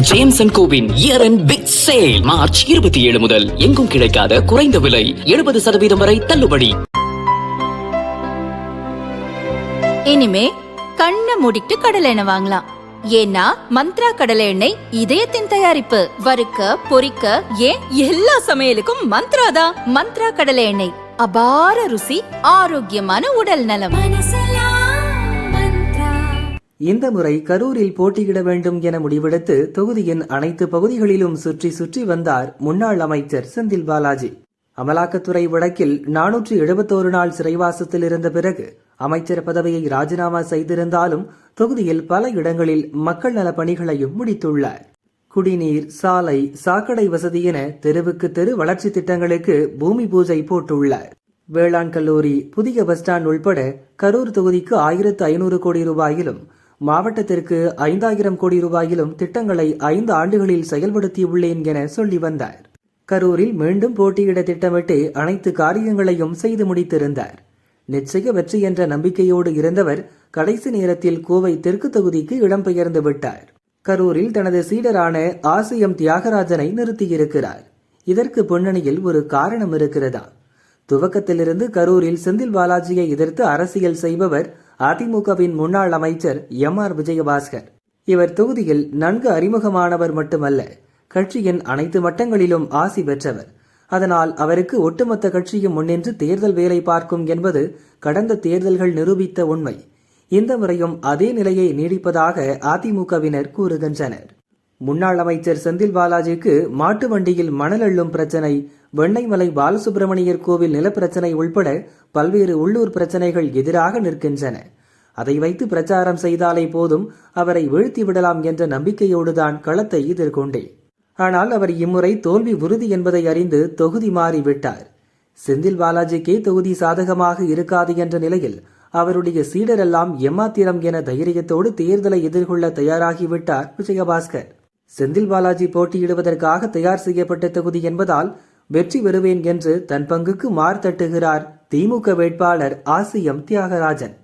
James and கோவின் year and big sale March 27 முதல் எங்கும் கிடைக்காத குறைந்த விலை 70% வரை தள்ளுபடி. இனிமே கண்ணை மூடிட்டு கடலை எண்ணெய் வாங்கலாம். ஏன்னா மந்த்ரா கடலை எண்ணெய் இதயத்தின் தயாரிப்பு. வறுக்க பொரிக்க ஏன் எல்லா சமையலுக்கும் மந்த்ரா தான். மந்த்ரா கடலை எண்ணெய் அபார ருசி, ஆரோக்கியமான உடல் நலம். இந்த முறை கரூரில் போட்டியிட வேண்டும் என முடிவெடுத்து தொகுதியின் அனைத்து பகுதிகளிலும் சுற்றி சுற்றி வந்தார் முன்னாள் அமைச்சர் செந்தில் பாலாஜி. அமலாக்கத்துறை வழக்கில் 471 நாள் சிறைவாசத்தில் இருந்த பிறகு அமைச்சர் பதவியை ராஜினாமா செய்திருந்தாலும் தொகுதியில் பல இடங்களில் மக்கள் நல பணிகளையும் முடித்துள்ளார். குடிநீர், சாலை, சாக்கடை வசதி என தெருவுக்கு தெரு வளர்ச்சி திட்டங்களுக்கு பூமி பூஜை போட்டுள்ளார். வேளாண் கல்லூரி, புதிய பஸ் ஸ்டாண்ட் உள்பட கரூர் தொகுதிக்கு 1500 கோடி ரூபாயிலும் மாவட்டத்திற்கு 5000 கோடி ரூபாயிலும் திட்டங்களை 5 ஆண்டுகளில் செயல்படுத்தியுள்ளேன் என சொல்லி வந்தார். கரூரில் மீண்டும் போட்டியிட திட்டமிட்டு அனைத்து காரியங்களையும் செய்து முடித்திருந்தார். நிச்சய வெற்றி என்ற நம்பிக்கையோடு இருந்தவர் கடைசி நேரத்தில் கோவை தெற்கு தொகுதிக்கு இடம்பெயர்ந்து விட்டார். கரூரில் தனது சீடரான ஆசியம் தியாகராஜனை நிறுத்தியிருக்கிறார். இதற்கு பின்னணியில் ஒரு காரணம் இருக்கிறதா? துவக்கத்திலிருந்து கரூரில் செந்தில் பாலாஜியை எதிர்த்து அரசியல் செய்பவர் அதிமுகவின் முன்னாள் அமைச்சர் எம்.ஆர். விஜயபாஸ்கர். இவர் தொகுதியில் நன்கு அறிமுகமானவர் மட்டுமல்ல, கட்சியின் அனைத்து மட்டங்களிலும் ஆசி பெற்றவர். அதனால் அவருக்கு ஒட்டுமொத்த கட்சியும் முன்னின்று தேர்தல் வேலை பார்க்கும் என்பது கடந்த தேர்தல்கள் நிரூபித்த உண்மை. இந்த முறையும் அதே நிலையை நீடிப்பதாக அதிமுகவினர் கூறுகின்றனர். முன்னாள் அமைச்சர் செந்தில் பாலாஜிக்கு மாட்டு வண்டியில் மணல் அள்ளும் பிரச்சனை, வெண்ணைமலை பாலசுப்பிரமணியர் கோவில் நிலப்பிரச்சனை உள்பட பல்வேறு உள்ளூர் பிரச்சனைகள் எதிராக நிற்கின்றன. அதை வைத்து பிரச்சாரம் செய்தாலே போதும், அவரை வீழ்த்திவிடலாம் என்ற நம்பிக்கையோடுதான் களத்தை எதிர்கொண்டேன். ஆனால் அவர் இம்முறை தோல்வி உறுதி என்பதை அறிந்து தொகுதி மாறிவிட்டார். செந்தில் பாலாஜிக்கே தொகுதி சாதகமாக இருக்காது என்ற நிலையில் அவருடைய சீடரெல்லாம் எம்மாத்திரம் என தைரியத்தோடு தேர்தலை எதிர்கொள்ள தயாராகிவிட்டார் விஜயபாஸ்கர். செந்தில் பாலாஜி போட்டியிடுவதற்காக தயார் செய்யப்பட்ட தொகுதி என்பதால் வெற்றி பெறுவேன் என்று தன் பங்குக்கு மார்த்தட்டுகிறார் திமுக வேட்பாளர் ஆசியம் தியாகராஜன்.